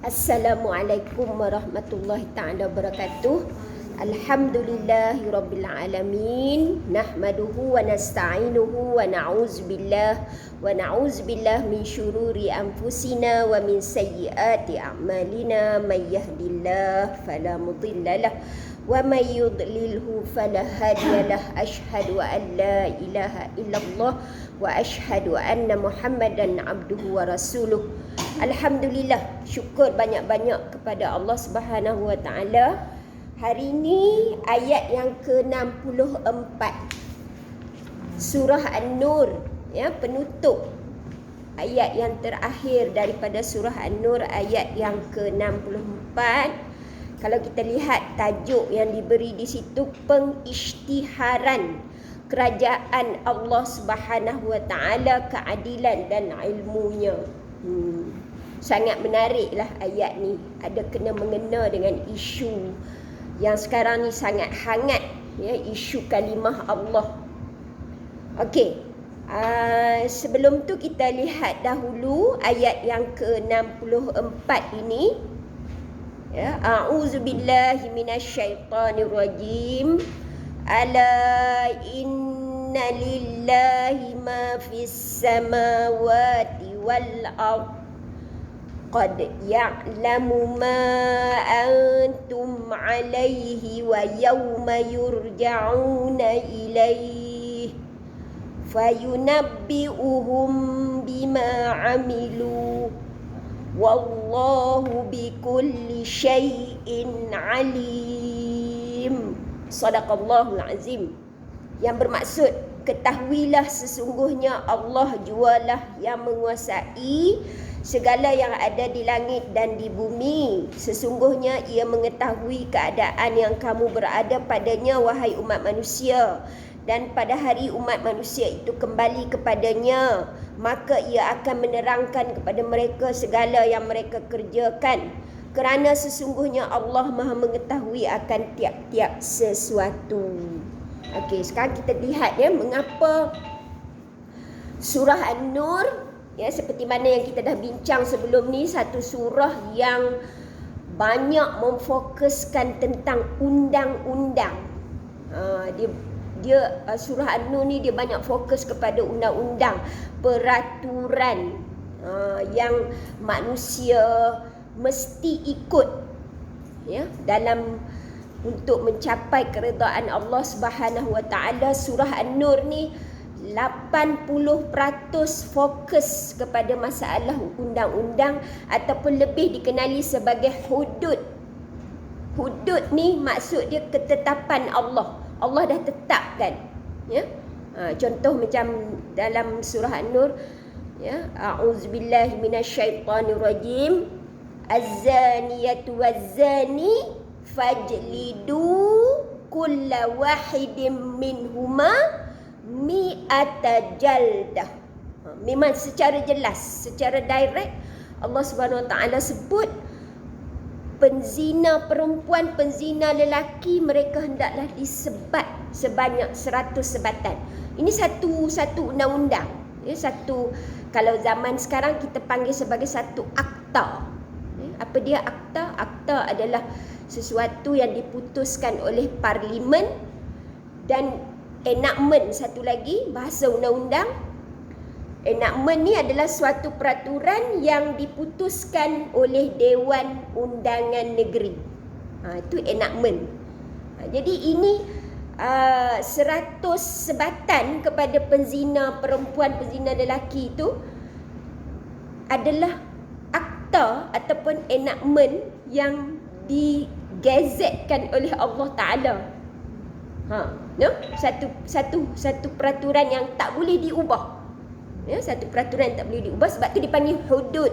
Assalamualaikum warahmatullahi ta'ala wabarakatuh. Alhamdulillahi rabbil alamin. Nahmaduhu wa nasta'inuhu wa na'udzubillah min syururi anfusina wa min sayyiati a'malina. May yahdillah fala mudhillalah wa may yudlilhu fala hadiyalah. Asyhadu an la ilaha illallah wa asyhadu anna Muhammadan abduhu wa rasuluh. Alhamdulillah, syukur banyak-banyak kepada Allah Subhanahu wa taala. Hari ini ayat yang ke-64 surah An-Nur, ya, penutup ayat yang terakhir daripada surah An-Nur, ayat yang ke-64. Kalau kita lihat tajuk yang diberi di situ, pengisytiharan kerajaan Allah Subhanahu wa taala, keadilan dan ilmunya. Sangat menariklah ayat ni. Ada kena mengena dengan isu yang sekarang ni sangat hangat, ya, isu kalimah Allah. Okey. Sebelum tu kita lihat dahulu ayat yang ke-64 ini. Ya, a'udzubillahi minasyaitonirrajim. Ala inna lillahi ma fis samawati wal ardh. Qad ya'lamu ma antum alaihi wa yawma yurja'una ilaihi fayunabbi'uhum bima 'amilu wallahu bikulli syai'in alim. Sadaqallahul azim. Yang bermaksud, ketahuilah sesungguhnya Allah jualah yang menguasai segala yang ada di langit dan di bumi. Sesungguhnya ia mengetahui keadaan yang kamu berada padanya, wahai umat manusia. Dan pada hari umat manusia itu kembali kepadanya, maka ia akan menerangkan kepada mereka segala yang mereka kerjakan. Kerana sesungguhnya Allah Maha mengetahui akan tiap-tiap sesuatu. Okey, sekarang kita lihat, ya, mengapa surah An-Nur, ya, seperti mana yang kita dah bincang sebelum ni, satu surah yang banyak memfokuskan tentang undang-undang. Surah An-Nur ni dia banyak fokus kepada undang-undang, peraturan yang manusia mesti ikut, ya, dalam untuk mencapai keredaan Allah Subhanahu wa taala. Surah An-Nur ni 80% fokus kepada masalah undang-undang ataupun lebih dikenali sebagai hudud. Hudud ni maksud dia ketetapan Allah. Allah dah tetapkan, ya. Contoh macam dalam surah An-Nur, ya, a'udzubillahi minasyaitonirrajim. Az-zaniyatu waz-zani fajlidu kulla wahidin minhuma mi'ata jaldah. Memang secara jelas, secara direct Allah Subhanahu wa taala sebut penzina perempuan, penzina lelaki, mereka hendaklah disebat sebanyak 100 sebatan. Ini satu undang-undang, ya, satu, kalau zaman sekarang kita panggil sebagai satu akta. Apa dia akta? Akta adalah sesuatu yang diputuskan oleh parlimen, dan enactment satu lagi, bahasa undang-undang. Enactment ni adalah suatu peraturan yang diputuskan oleh Dewan Undangan Negeri. Itu enactment. Jadi ini 100 sebatan kepada penzina perempuan, penzina lelaki itu adalah akta ataupun enactment yang digazetkan oleh Allah Ta'ala. No? Satu peraturan yang tak boleh diubah. Ya, satu peraturan yang tak boleh diubah, sebab tu dipanggil hudud.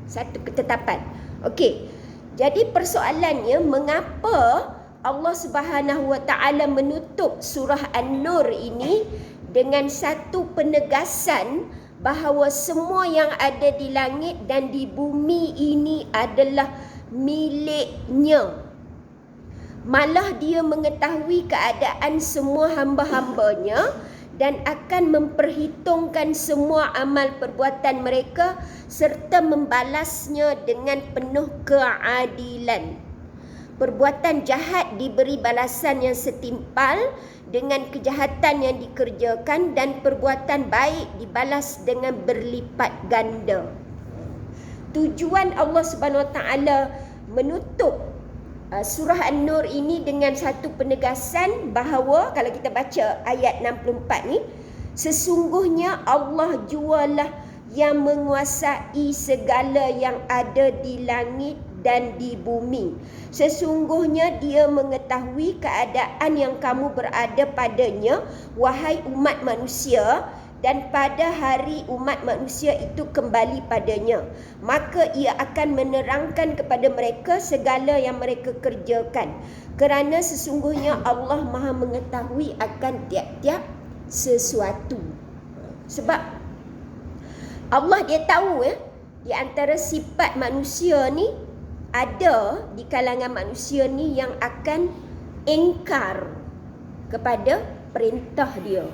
Satu ketetapan. Okey. Jadi persoalannya, mengapa Allah Subhanahu wa taala menutup surah An-Nur ini dengan satu penegasan bahawa semua yang ada di langit dan di bumi ini adalah miliknya. Malah dia mengetahui keadaan semua hamba-hambanya, dan akan memperhitungkan semua amal perbuatan mereka serta membalasnya dengan penuh keadilan. Perbuatan jahat diberi balasan yang setimpal dengan kejahatan yang dikerjakan, dan perbuatan baik dibalas dengan berlipat ganda. Tujuan Allah Subhanahu Wa Taala menutup surah An-Nur ini dengan satu penegasan bahawa kalau kita baca ayat 64 ni, sesungguhnya Allah jualah yang menguasai segala yang ada di langit dan di bumi. Sesungguhnya Dia mengetahui keadaan yang kamu berada padanya, wahai umat manusia, dan pada hari umat manusia itu kembali padanya. Maka Ia akan menerangkan kepada mereka segala yang mereka kerjakan. Kerana sesungguhnya Allah Maha mengetahui akan tiap-tiap sesuatu. Sebab Allah Dia tahu di antara sifat manusia ni, ada di kalangan manusia ni yang akan engkar kepada perintah Dia.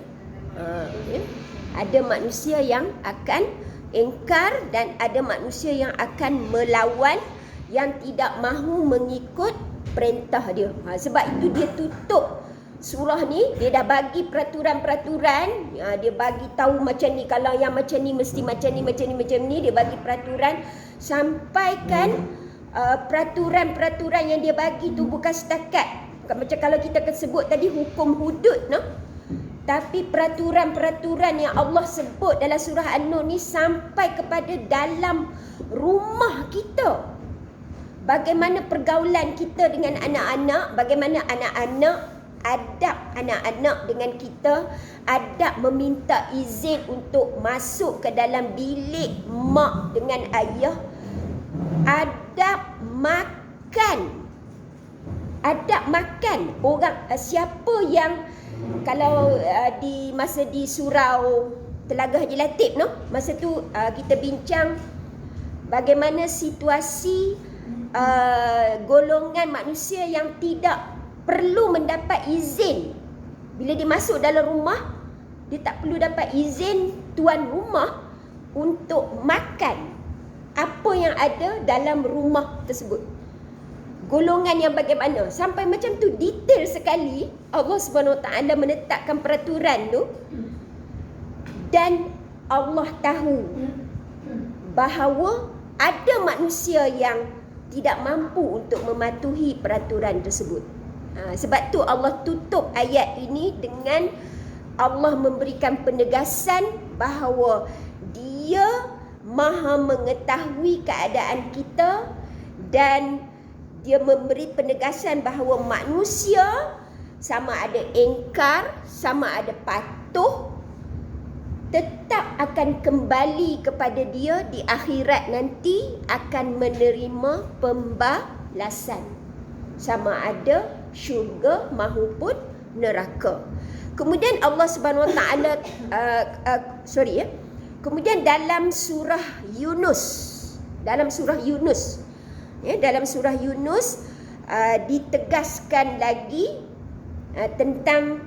Ada manusia yang akan engkar dan ada manusia yang akan melawan, yang tidak mahu mengikut perintah Dia. Sebab itu Dia tutup surah ni, Dia dah bagi peraturan-peraturan. Dia bagi tahu macam ni, kalau yang macam ni mesti macam ni, macam ni, macam ni. Dia bagi peraturan, sampaikan peraturan-peraturan yang Dia bagi tu bukan setakat macam kalau kita sebut tadi hukum hudud, tapi peraturan-peraturan yang Allah sebut dalam surah An-Nur ni sampai kepada dalam rumah kita. Bagaimana pergaulan kita dengan anak-anak, bagaimana anak-anak, adab anak-anak dengan kita, adab meminta izin untuk masuk ke dalam bilik mak dengan ayah, adab makan. Adab makan. Orang siapa yang kalau di masa di surau Telaga Haji Latif masa tu kita bincang bagaimana situasi golongan manusia yang tidak perlu mendapat izin. Bila dia masuk dalam rumah, dia tak perlu dapat izin tuan rumah untuk makan apa yang ada dalam rumah tersebut. Golongan yang bagaimana, sampai macam tu detail sekali Allah Subhanahu Wa Taala menetapkan peraturan tu. Dan Allah tahu bahawa ada manusia yang tidak mampu untuk mematuhi peraturan tersebut. Sebab tu Allah tutup ayat ini dengan Allah memberikan penegasan bahawa Dia Maha mengetahui keadaan kita, dan Dia memberi penegasan bahawa manusia sama ada engkar, sama ada patuh, tetap akan kembali kepada Dia di akhirat nanti, akan menerima pembalasan, sama ada syurga mahupun neraka. Kemudian Allah Subhanahu Wa Taala kemudian dalam surah Yunus, dalam surah Yunus ditegaskan lagi tentang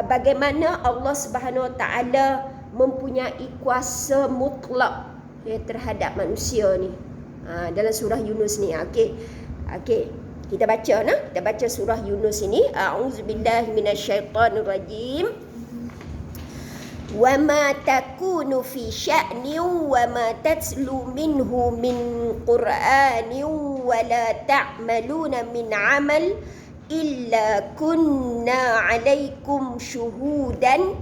bagaimana Allah Subhanahu Wa Taala mempunyai kuasa mutlak terhadap manusia ni. Dalam surah Yunus ni. Okey. Kita baca surah Yunus ini. A'udzubillahi minasyaitonirrajim. Wa ma takunu fi sya'nin wa ma tatslu minhu min Qur'anin wa la ta'maluna min 'amal illa kunna 'alaikum syuhudan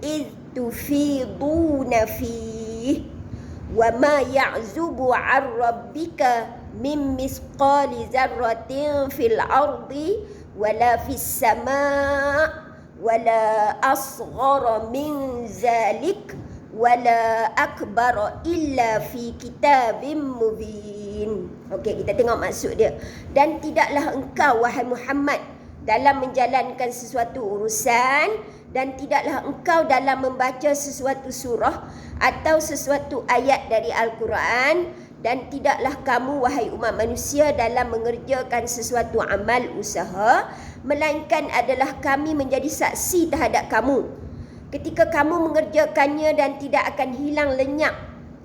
id tufiduna fihi wa ma ya'zubu 'an rabbika min misqali dzarratin fil ardi wala fis samaa' wala asghara min zalik wala akbara illa fi kitabim mubin. Okey, kita tengok maksud dia. Dan tidaklah engkau wahai Muhammad dalam menjalankan sesuatu urusan, dan tidaklah engkau dalam membaca sesuatu surah atau sesuatu ayat dari Al-Quran, dan tidaklah kamu wahai umat manusia dalam mengerjakan sesuatu amal usaha, melainkan adalah kami menjadi saksi terhadap kamu. ketika kamu mengerjakannya dan tidak akan hilang lenyap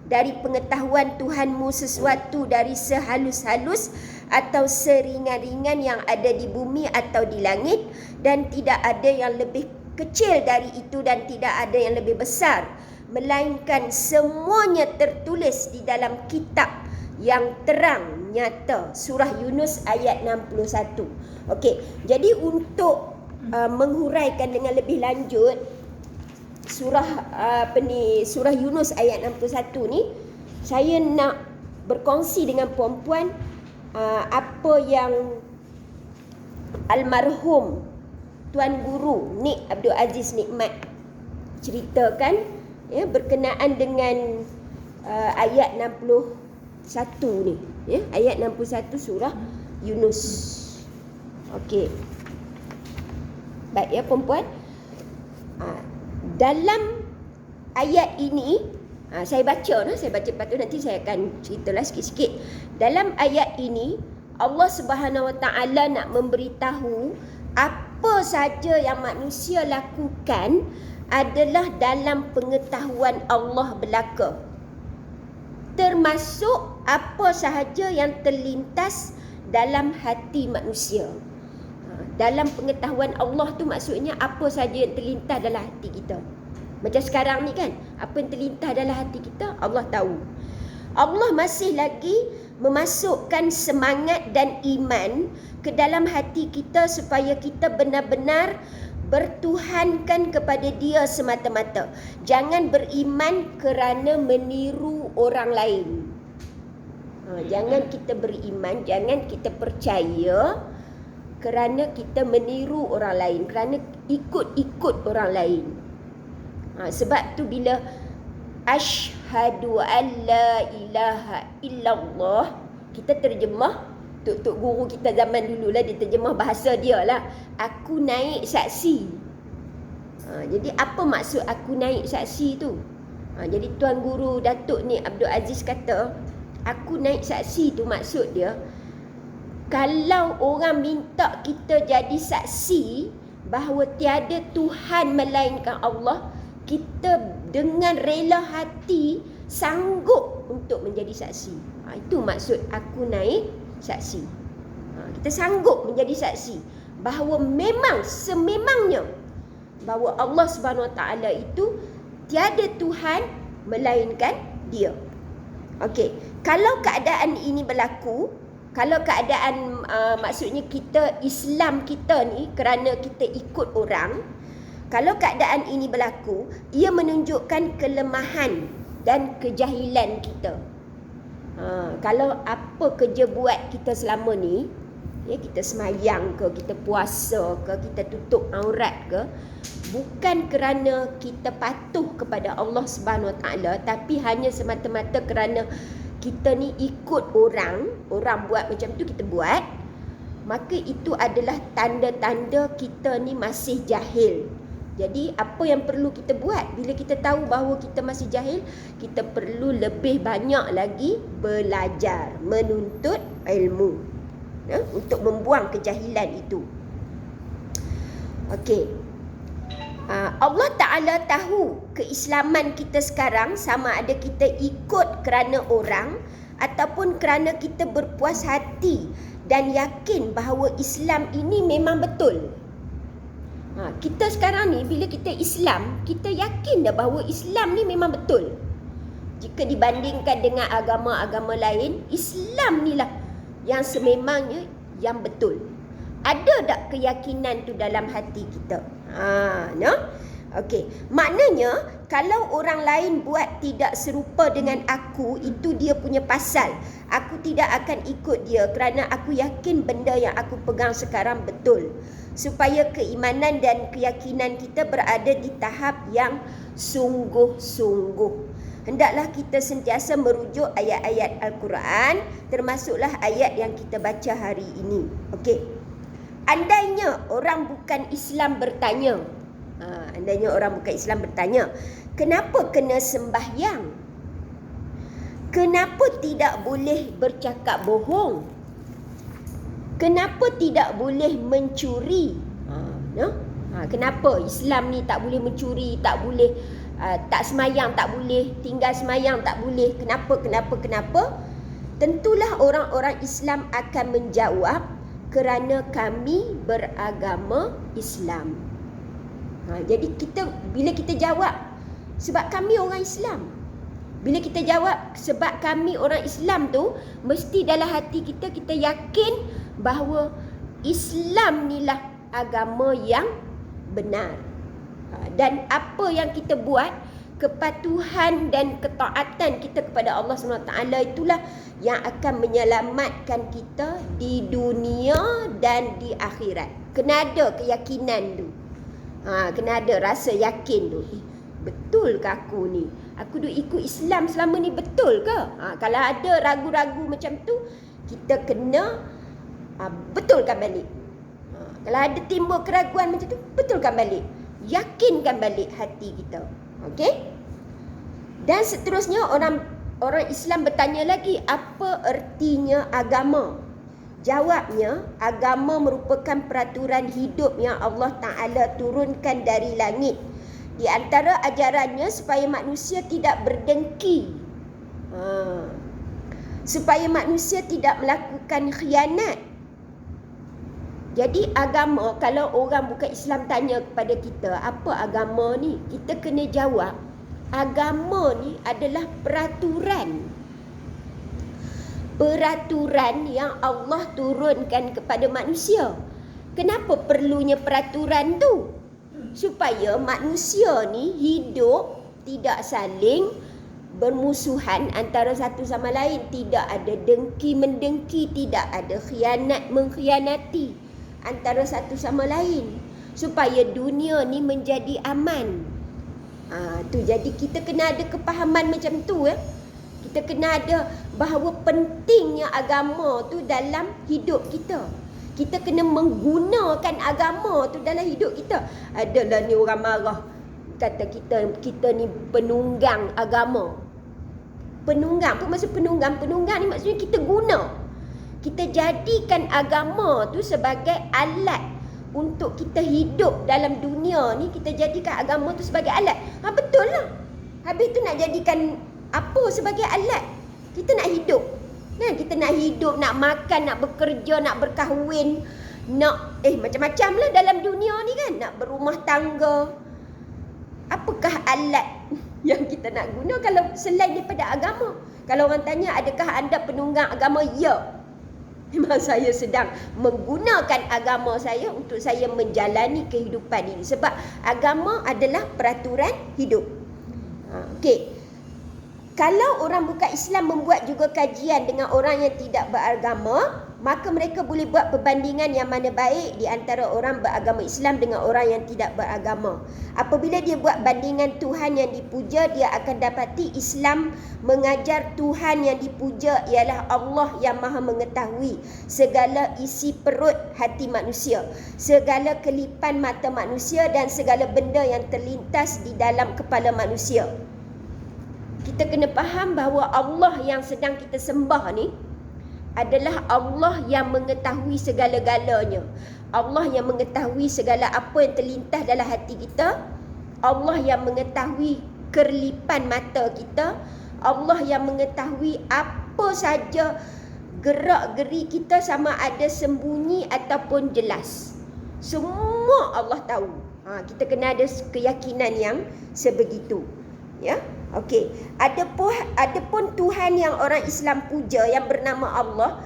dari pengetahuan Tuhanmu sesuatu dari sehalus-halus atau seringan-ringan yang ada di bumi atau di langit, dan tidak ada yang lebih kecil dari itu dan tidak ada yang lebih besar, melainkan semuanya tertulis di dalam kitab yang terang nyata. Surah Yunus ayat 61. Okey, jadi untuk menghuraikan dengan lebih lanjut surah surah Yunus ayat 61 ni, saya nak berkongsi dengan puan-puan apa yang almarhum Tuan Guru Nik Abdul Aziz Nikmat ceritakan berkenaan dengan ayat 61 ni, ayat 61 surah Yunus. Okey. Baik ya puan-puan. Dalam ayat ini, saya baca lepas tu nanti saya akan ceritalah sikit-sikit. Dalam ayat ini Allah Subhanahu Wa Taala nak memberitahu apa saja yang manusia lakukan adalah dalam pengetahuan Allah belaka. Termasuk apa sahaja yang terlintas dalam hati manusia. Dalam pengetahuan Allah tu maksudnya apa saja yang terlintas dalam hati kita. Macam sekarang ni kan, apa yang terlintas dalam hati kita, Allah tahu. Allah masih lagi memasukkan semangat dan iman ke dalam hati kita supaya kita benar-benar bertuhankan kepada Dia semata-mata. Jangan beriman kerana meniru orang lain. Jangan kita beriman, jangan kita percaya kerana kita meniru orang lain, kerana ikut-ikut orang lain. Sebab tu bila asyhadu an la ilaha illallah, kita terjemah, Tok Guru kita zaman dulu lah, dia terjemah bahasa dia lah, aku naik saksi. Jadi apa maksud aku naik saksi tu? Jadi Tuan Guru Datuk Nik Abdul Aziz kata, aku naik saksi tu maksud dia, kalau orang minta kita jadi saksi bahawa tiada Tuhan melainkan Allah, kita dengan rela hati sanggup untuk menjadi saksi. Itu maksud aku naik saksi. Kita sanggup menjadi saksi bahawa memang sememangnya bahawa Allah Subhanahu Wa Taala itu tiada Tuhan melainkan Dia. Okey, kalau keadaan ini berlaku, kalau keadaan maksudnya kita Islam kita ni kerana kita ikut orang, kalau keadaan ini berlaku, ia menunjukkan kelemahan dan kejahilan kita. Kalau apa kerja buat kita selama ni, kita semayang ke, kita puasa ke, kita tutup aurat ke, bukan kerana kita patuh kepada Allah Subhanahu Wa Taala, tapi hanya semata-mata kerana kita ni ikut orang buat macam tu kita buat, maka itu adalah tanda-tanda kita ni masih jahil. Jadi apa yang perlu kita buat bila kita tahu bahawa kita masih jahil? Kita perlu lebih banyak lagi belajar, menuntut ilmu, untuk membuang kejahilan itu. Okey. Allah Ta'ala tahu keislaman kita sekarang sama ada kita ikut kerana orang ataupun kerana kita berpuas hati dan yakin bahawa Islam ini memang betul. Kita sekarang ni bila kita Islam, kita yakin dah bahawa Islam ni memang betul. Jika dibandingkan dengan agama-agama lain, Islam ni lah yang sememangnya yang betul. Ada tak keyakinan tu dalam hati kita? Okey, maknanya kalau orang lain buat tidak serupa dengan aku, itu dia punya pasal. Aku tidak akan ikut dia kerana aku yakin benda yang aku pegang sekarang betul. Supaya keimanan dan keyakinan kita berada di tahap yang sungguh-sungguh. Hendaklah kita sentiasa merujuk ayat-ayat Al-Quran, termasuklah ayat yang kita baca hari ini. Okey. Andainya orang bukan Islam bertanya, kenapa kena sembahyang? Kenapa tidak boleh bercakap bohong? Kenapa tidak boleh mencuri? Kenapa Islam ni tak boleh mencuri, tak boleh tak semayang, tak boleh tinggal semayang, tak boleh. Kenapa? Tentulah orang-orang Islam akan menjawab, kerana kami beragama Islam. Jadi bila kita jawab sebab kami orang Islam, bila kita jawab sebab kami orang Islam tu, mesti dalam hati kita yakin bahawa Islam ni lah agama yang benar. Dan apa yang kita buat, kepatuhan dan ketaatan kita kepada Allah SWT itulah yang akan menyelamatkan kita di dunia dan di akhirat. Kena ada keyakinan tu. Kena ada rasa yakin tu. Betul ke aku ni? Aku duk ikut Islam selama ni, betul ke? Kalau ada ragu-ragu macam tu, kita kena betulkan balik. Kalau ada timbul keraguan macam tu, betulkan balik. Yakinkan balik hati kita. Okey? Dan seterusnya orang Islam bertanya lagi, apa ertinya agama? Jawabnya, agama merupakan peraturan hidup yang Allah Ta'ala turunkan dari langit. Di antara ajarannya supaya manusia tidak berdengki. Supaya manusia tidak melakukan khianat. Jadi agama, kalau orang bukan Islam tanya kepada kita, apa agama ni? Kita kena jawab, agama ni adalah peraturan. Peraturan yang Allah turunkan kepada manusia. Kenapa perlunya peraturan tu? Supaya manusia ni hidup tidak saling bermusuhan antara satu sama lain. Tidak ada dengki-mendengki, tidak ada khianat-mengkhianati antara satu sama lain, supaya dunia ni menjadi aman. Tu jadi kita kena ada kepahaman macam tu. Kita kena ada bahawa pentingnya agama tu dalam hidup kita. Kita kena menggunakan agama tu dalam hidup kita. Adalah ni orang marah, kata kita ni penunggang agama. Penunggang, apa maksud penunggang? Penunggang ni maksudnya kita guna. Kita jadikan agama tu sebagai alat untuk kita hidup dalam dunia ni. Kita jadikan agama tu sebagai alat. Betul lah. Habis tu nak jadikan apa sebagai alat? Kita nak hidup. Kita nak hidup, nak makan, nak bekerja, nak berkahwin, nak macam-macam lah dalam dunia ni kan. Nak berumah tangga. Apakah alat yang kita nak guna kalau selain daripada agama? Kalau orang tanya, adakah anda penunggang agama? Ya. Memang saya sedang menggunakan agama saya untuk saya menjalani kehidupan ini. Sebab agama adalah peraturan hidup. Okey. Kalau orang bukan Islam membuat juga kajian dengan orang yang tidak beragama, maka mereka boleh buat perbandingan yang mana baik di antara orang beragama Islam dengan orang yang tidak beragama. Apabila dia buat bandingan Tuhan yang dipuja, dia akan dapati Islam mengajar Tuhan yang dipuja ialah Allah yang Maha mengetahui segala isi perut hati manusia, segala kelipan mata manusia dan segala benda yang terlintas di dalam kepala manusia. Kita kena faham bahawa Allah yang sedang kita sembah ni adalah Allah yang mengetahui segala-galanya. Allah yang mengetahui segala apa yang terlintas dalam hati kita. Allah yang mengetahui kerlipan mata kita. Allah yang mengetahui apa saja gerak-geri kita, sama ada sembunyi ataupun jelas. Semua Allah tahu. Kita kena ada keyakinan yang sebegitu. Ya. Okey, adapun Tuhan yang orang Islam puja yang bernama Allah,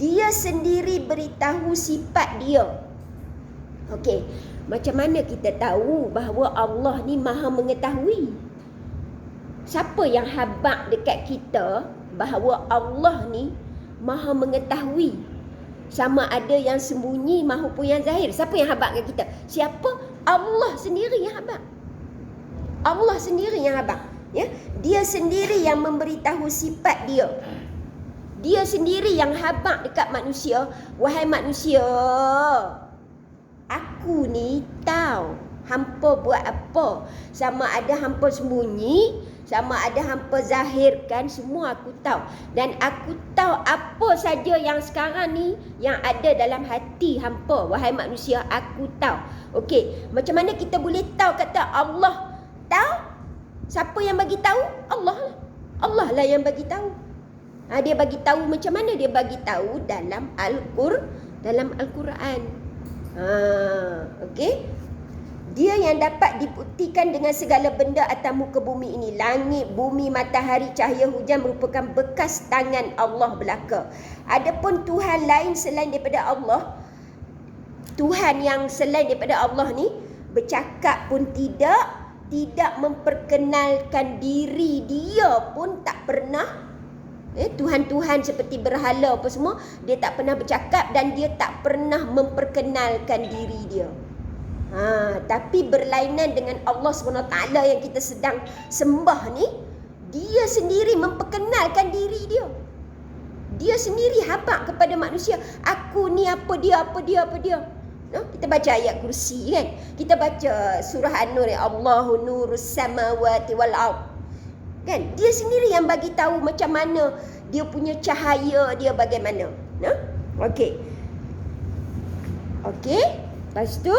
dia sendiri beritahu sifat dia. Okey, macam mana kita tahu bahawa Allah ni Maha mengetahui? Siapa yang habaq dekat kita bahawa Allah ni Maha mengetahui? Sama ada yang sembunyi maupun yang zahir. Siapa yang habaq kat kita? Siapa? Allah sendiri yang habaq. Allah sendiri yang habaq. Ya, dia sendiri yang memberitahu sifat dia. Dia sendiri yang habaq dekat manusia, wahai manusia, aku ni tahu hampa buat apa. Sama ada hampa sembunyi, sama ada hampa zahirkan, semua aku tahu. Dan aku tahu apa apa saja yang sekarang ni yang ada dalam hati hampa, wahai manusia, aku tahu. Okey, macam mana kita boleh tahu kata Allah tahu? Siapa yang bagi tahu? Allah lah. Allah lah yang bagi tahu. Dia bagi tahu macam mana? Dia bagi tahu dalam Al-Quran. Okey. Dia yang dapat dibuktikan dengan segala benda atas muka bumi ini. Langit, bumi, matahari, cahaya hujan merupakan bekas tangan Allah belaka. Adapun Tuhan lain selain daripada Allah, Tuhan yang selain daripada Allah ni bercakap pun tidak memperkenalkan diri dia pun tak pernah. Tuhan-Tuhan seperti berhala apa semua, dia tak pernah bercakap dan dia tak pernah memperkenalkan diri dia. Tapi berlainan dengan Allah SWT yang kita sedang sembah ni, dia sendiri memperkenalkan diri dia. Dia sendiri habaq kepada manusia, aku ni apa dia. Kita baca ayat kursi kan, kita baca surah An-Nur, Allahu nurus samawati wal ard kan. Dia sendiri yang bagi tahu macam mana dia punya cahaya dia bagaimana. Okey. Lepas tu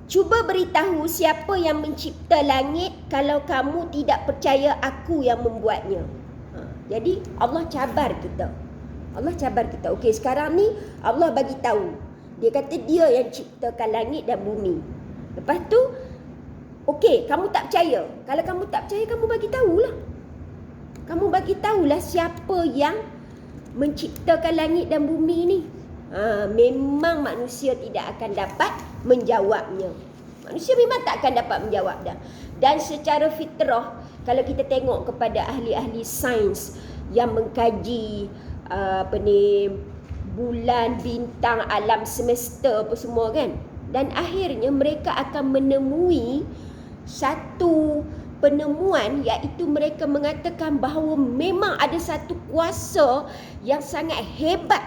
cuba beritahu siapa yang mencipta langit kalau kamu tidak percaya aku yang membuatnya. Jadi Allah cabar kita. Okey, sekarang ni Allah bagi tahu. Dia kata dia yang ciptakan langit dan bumi. Lepas tu, okey, kamu tak percaya. Kalau kamu tak percaya, kamu bagi tahulah. Kamu bagi tahulah siapa yang menciptakan langit dan bumi ni. Memang manusia tidak akan dapat menjawabnya. Manusia memang tak akan dapat menjawab dah. Dan secara fitrah, kalau kita tengok kepada ahli-ahli sains yang mengkaji bulan, bintang, alam semesta apa semua kan, dan akhirnya mereka akan menemui satu penemuan, iaitu mereka mengatakan bahawa memang ada satu kuasa yang sangat hebat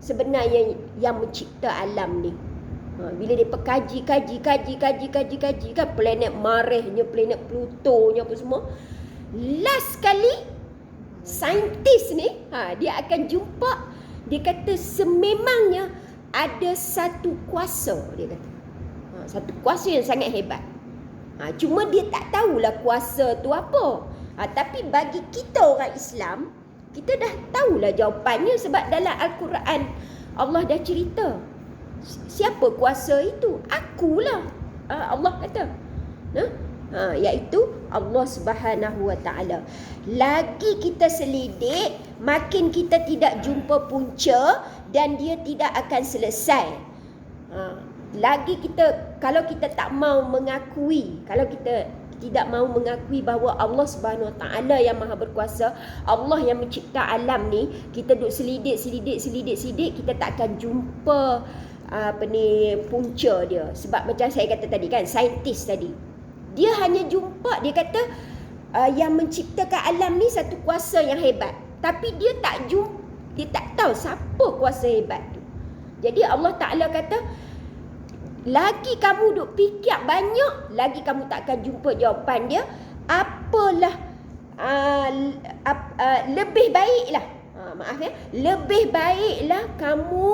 sebenarnya yang mencipta alam ni. Bila dia kaji kan, planet Maresnya, planet Plutonya apa semua, last kali saintis ni dia akan jumpa, dia kata sememangnya ada satu kuasa, dia kata satu kuasa yang sangat hebat. Cuma dia tak tahulah kuasa tu apa. Tapi bagi kita orang Islam, kita dah tahulah jawapannya, sebab dalam Al-Quran Allah dah cerita. Siapa kuasa itu? Akulah. Allah kata. Iaitu Allah Subhanahu Wa Taala. Lagi kita selidik, makin kita tidak jumpa punca dan dia tidak akan selesai. Lagi kita, kalau kita tak mau mengakui, kalau kita tidak mau mengakui bahawa Allah Subhanahu Wa Taala yang Maha Berkuasa, Allah yang mencipta alam ni, kita duk selidik, kita tak akan jumpa punca dia. Sebab macam saya kata tadi kan, saintis tadi, dia hanya jumpa, dia kata yang menciptakan alam ni satu kuasa yang hebat, tapi dia tak tahu siapa kuasa hebat tu. Jadi Allah Ta'ala kata, lagi kamu duk fikir banyak, lagi kamu tak akan jumpa jawapan dia. Apalah lebih baiklah, lebih baiklah kamu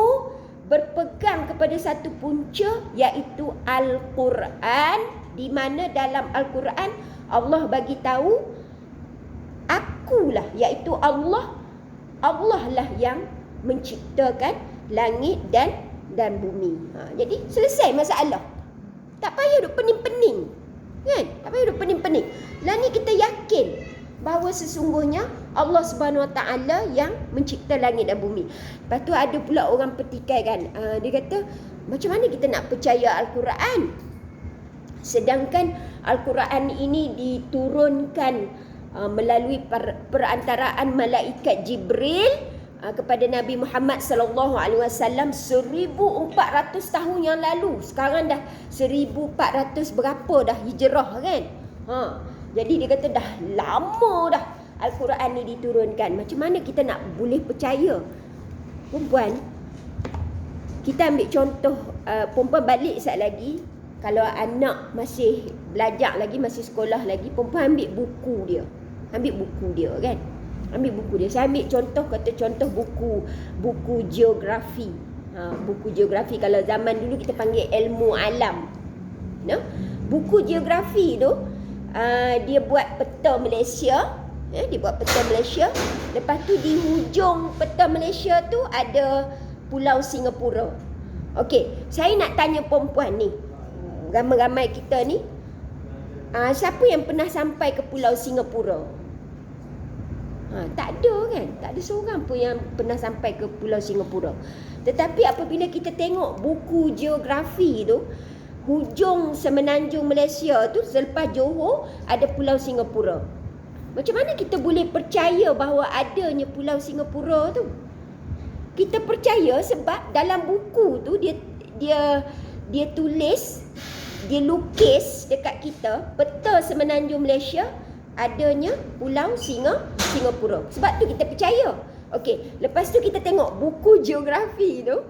berpegang kepada satu punca, iaitu Al-Quran, di mana dalam Al-Quran Allah bagi tahu akulah, iaitu Allah lah yang menciptakan langit dan bumi. Jadi selesai masalah. Tak payah duk pening-pening. Kan? Tak payah duk pening-pening. Lah ni kita yakin bahawa sesungguhnya Allah Subhanahu Wa Taala yang mencipta langit dan bumi. Lepas tu ada pula orang petikai kan. Dia kata, macam mana kita nak percaya Al-Quran? Sedangkan Al-Quran ini diturunkan melalui perantaraan malaikat Jibril kepada Nabi Muhammad sallallahu alaihi wasallam 1400 tahun yang lalu. Sekarang dah 1400 berapa dah hijrah kan? Jadi dia kata dah lama dah Al-Quran ni diturunkan. Macam mana kita nak boleh percaya? Perempuan, kita ambil contoh perempuan balik sekejap lagi. Kalau anak masih belajar lagi, masih sekolah lagi, perempuan ambil buku dia kan. Ambil buku dia. Saya ambil contoh, kata contoh buku geografi. Buku geografi kalau zaman dulu kita panggil ilmu alam. No? Buku geografi tu dia buat peta Malaysia. Dia buat peta Malaysia. Lepas tu di hujung peta Malaysia tu ada Pulau Singapura. Okey, saya nak tanya perempuan ni, ramai-ramai kita ni, siapa yang pernah sampai ke Pulau Singapura? Tak ada kan? Tak ada seorang pun yang pernah sampai ke Pulau Singapura. Tetapi apabila kita tengok buku geografi tu, hujung semenanjung Malaysia tu selepas Johor ada Pulau Singapura. Macam mana kita boleh percaya bahawa adanya Pulau Singapura tu? Kita percaya sebab dalam buku tu dia tulis, dia lukis dekat kita peta semenanjung Malaysia adanya Pulau Singapura. Sebab tu kita percaya. Okey, lepas tu kita tengok buku geografi tu.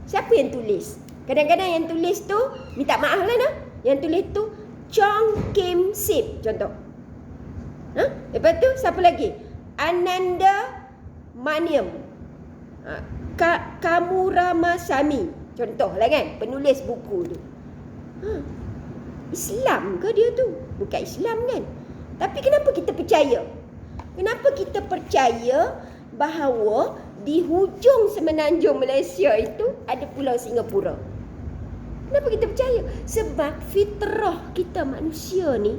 Siapa yang tulis? Kadang-kadang yang tulis tu, minta maaf lah nah. Yang tulis tu Chong Kim Sip contoh. Lepas tu siapa lagi? Ananda Maniam. Kamuramasamy contoh lah kan, penulis buku tu. Islam ke dia tu? Bukan Islam kan? Tapi kenapa kita percaya? Kenapa kita percaya bahawa di hujung semenanjung Malaysia itu ada Pulau Singapura? Kenapa kita percaya? Sebab fitrah kita manusia ni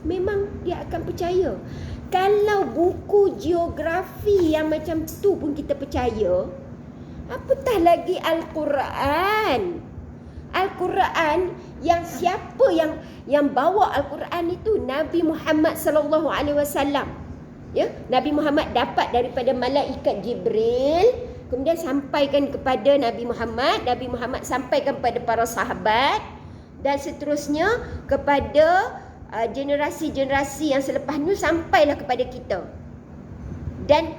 memang dia akan percaya. Kalau buku geografi yang macam tu pun kita percaya, apatah lagi Al-Quran. Al-Quran yang siapa yang bawa Al-Quran itu? Nabi Muhammad sallallahu alaihi wasallam. Ya, Nabi Muhammad dapat daripada malaikat Jibril, kemudian sampaikan kepada Nabi Muhammad sampaikan kepada para sahabat dan seterusnya kepada generasi-generasi yang selepas itu sampailah kepada kita. Dan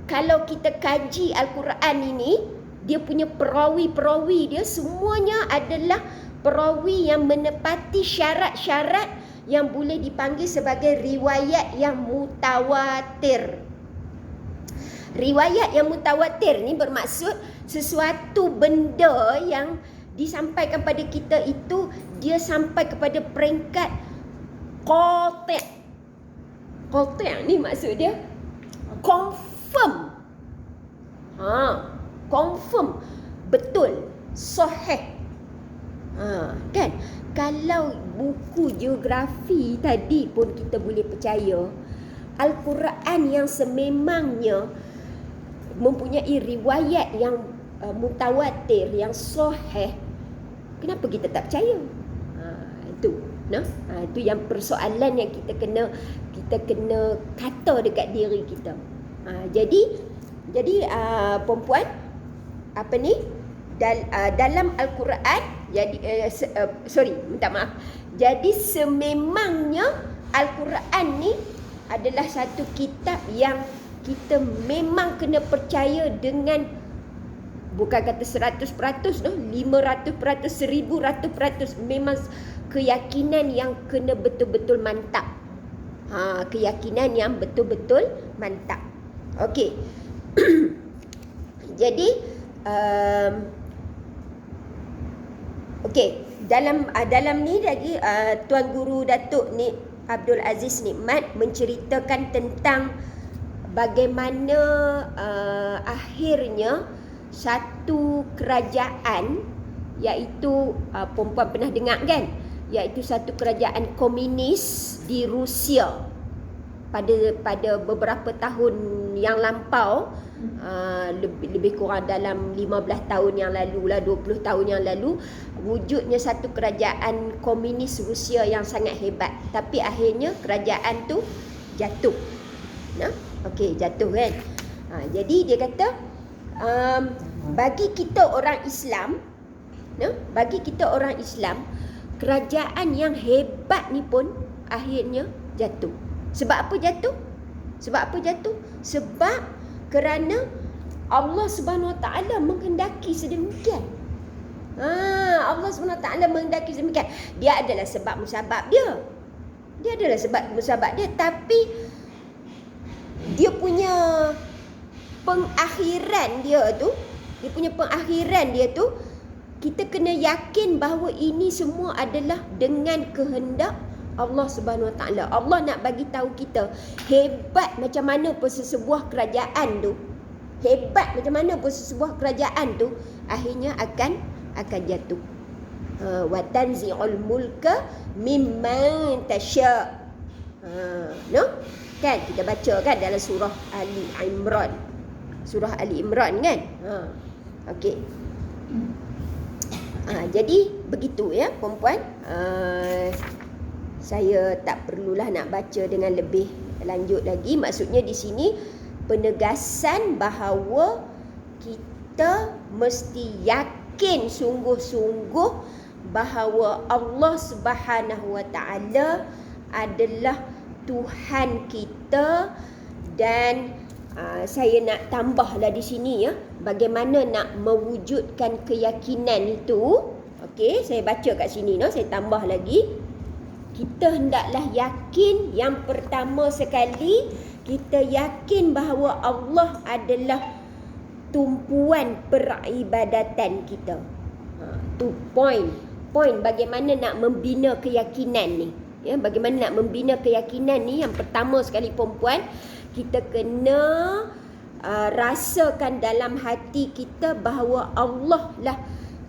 kalau kita kaji Al-Quran ini, dia punya perawi-perawi dia semuanya adalah perawi yang menepati syarat-syarat yang boleh dipanggil sebagai riwayat yang mutawatir. Riwayat yang mutawatir ni bermaksud sesuatu benda yang disampaikan pada kita itu dia sampai kepada peringkat qati'. Qati' ni maksud dia confirm. Confirm betul, sahih. Kan? Kalau buku geografi tadi pun kita boleh percaya, Al-Quran yang sememangnya mempunyai riwayat yang mutawatir, yang sahih, kenapa kita tak percaya? Itu, nah, itu yang persoalan yang kita kena kata dekat diri kita. Jadi perempuan apa ni? Dalam Al-Quran, minta maaf. Jadi sememangnya Al-Quran ni adalah satu kitab yang kita memang kena percaya dengan, bukan kata 100%, 500%, 1100%, memang keyakinan yang kena betul-betul mantap. Keyakinan yang betul-betul mantap. Okey. Jadi okey, dalam ni lagi Tuan Guru Datuk Abdul Aziz Nikmat menceritakan tentang bagaimana akhirnya satu kerajaan, iaitu perempuan pernah dengar kan, iaitu satu kerajaan komunis di Rusia pada beberapa tahun yang lampau, lebih kurang dalam 15 tahun yang lalu lah, 20 tahun yang lalu, wujudnya satu kerajaan komunis Rusia yang sangat hebat. Tapi akhirnya kerajaan tu jatuh. Okey, jatuh kan. Jadi dia kata bagi kita orang Islam, kerajaan yang hebat ni pun akhirnya jatuh. Sebab apa jatuh? Sebab kerana Allah Subhanahu Wa Taala menghendaki sedemikian. Allah Subhanahu Wa Taala menghendaki sedemikian. Dia adalah sebab musabab dia. Tapi dia punya pengakhiran dia tu, kita kena yakin bahawa ini semua adalah dengan kehendak Allah Subhanahu Wa Taala. Allah nak bagi tahu kita hebat macam mana pun sesebuah kerajaan tu, akhirnya akan jatuh. Wa tanzi'ul mulka mimman tasha. No? Kan kita baca kan dalam surah Ali Imran. Kan? Okey. Jadi begitu ya puan-puan. Saya tak perlulah nak baca dengan lebih lanjut lagi. Maksudnya di sini penegasan bahawa kita mesti yakin sungguh-sungguh bahawa Allah Subhanahu Wa Taala adalah Tuhan kita. Dan saya nak tambahlah di sini ya, bagaimana nak mewujudkan keyakinan itu. Okey, saya baca kat sini saya tambah lagi. Kita hendaklah yakin, yang pertama sekali kita yakin bahawa Allah adalah tumpuan peribadatan kita. Tu point bagaimana nak membina keyakinan ni. Ya, bagaimana nak membina keyakinan ni, yang pertama sekali perempuan, kita kena rasakan dalam hati kita bahawa Allah lah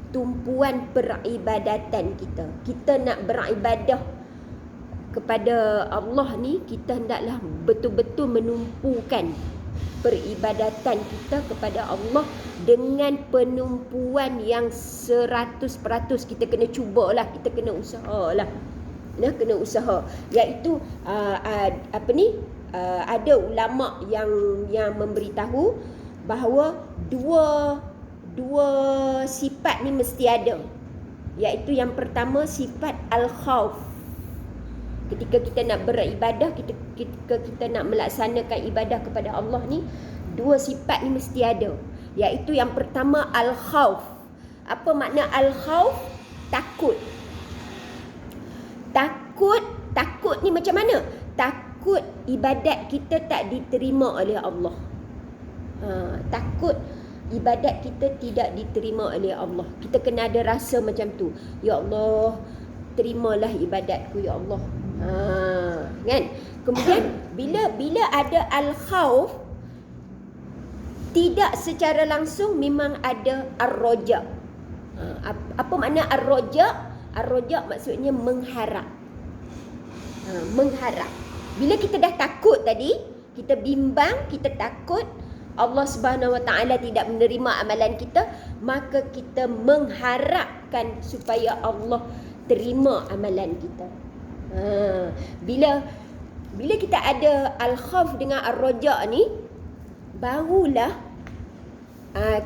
tumpuan peribadatan kita. Kita nak beribadah kepada Allah ni, kita hendaklah betul-betul menumpukan peribadatan kita kepada Allah dengan penumpuan yang 100%. Kita kena cubalah, kita kena usahalah. Kena usaha. Iaitu ada ulama yang memberitahu bahawa dua sifat ni mesti ada. Iaitu yang pertama sifat al-khauf. Ketika kita nak beribadah, ketika kita nak melaksanakan ibadah kepada Allah ni, dua sifat ni mesti ada. Iaitu yang pertama al-khauf. Apa makna al-khauf? Takut. Takut ni macam mana? Takut ibadat kita tak diterima oleh Allah. Takut ibadat kita tidak diterima oleh Allah. Kita kena ada rasa macam tu. Ya Allah, terimalah ibadatku ya Allah. Kan? Kemudian bila ada al-khauf, tidak secara langsung memang ada ar-raja. Apa makna ar-raja? Ar-raja maksudnya mengharap. Mengharap. Bila kita dah takut tadi, kita bimbang, kita takut Allah Subhanahu Wa Taala tidak menerima amalan kita, maka kita mengharapkan supaya Allah terima amalan kita. Bila kita ada al-khauf dengan ar-raja ni, barulah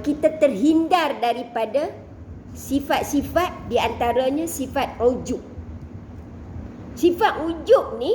kita terhindar daripada sifat-sifat, di antaranya sifat ujub. Sifat ujub ni